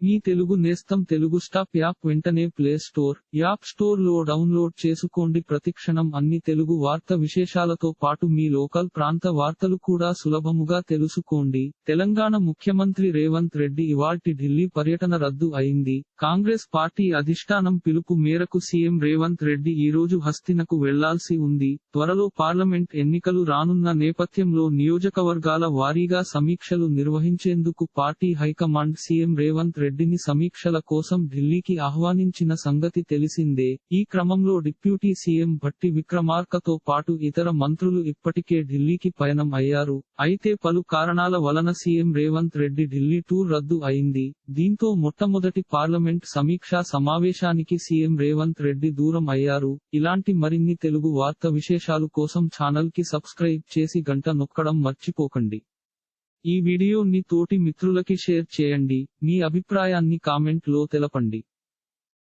మీ తెలుగు నేస్తం Telugu stop app వెంటనే play store, app store లో డౌన్లోడ్ చేసుకోండి. ప్రతిక్షణం అన్ని తెలుగు వార్త విశేషాలతో పాటు మీ లోకల్ ప్రాంత వార్తలు కూడా సులభముగా తెలుసుకోండి. తెలంగాణ ముఖ్యమంత్రి రేవంత్ రెడ్డి ఇవాల్టి ఢిల్లీ పర్యటన రద్దు అయింది. కాంగ్రెస్ పార్టీ అధిష్టానం పిలుపు మేరకు సీఎం రేవంత్ రెడ్డి ఈరోజు హస్తినకు వెళ్లాల్సి ఉంది. త్వరలో పార్లమెంట్ ఎన్నికలు రానున్న నేపథ్యంలో నియోజకవర్గాల వారీగా సమీక్షలు నిర్వహించేందుకు పార్టీ హైకమాండ్ సీఎం రేవంత్ రెడ్డిని సమీక్షల కోసం ఢిల్లీకి ఆహ్వానించిన సంగతి తెలిసిందే. ఈ క్రమంలో డిప్యూటీ సీఎం భట్టి విక్రమార్కతో పాటు ఇతర మంత్రులు ఇప్పటికే ఢిల్లీకి పయనం అయ్యారు. అయితే పలు కారణాల వలన సీఎం రేవంత్ రెడ్డి ఢిల్లీ టూర్ రద్దు అయింది. దీంతో మొట్టమొదటి పార్లమెంట్ సమీక్షా సమావేశానికి సీఎం రేవంత్ రెడ్డి దూరం అయ్యారు. ఇలాంటి మరిన్ని తెలుగు వార్త విశేషాలు కోసం ఛానల్ కి సబ్స్క్రైబ్ చేసి గంట నొక్కడం మర్చిపోకండి. ఈ వీడియోని తోటి మిత్రులకి షేర్ చేయండి. మీ అభిప్రాయాన్ని కామెంట్ లో తెలపండి.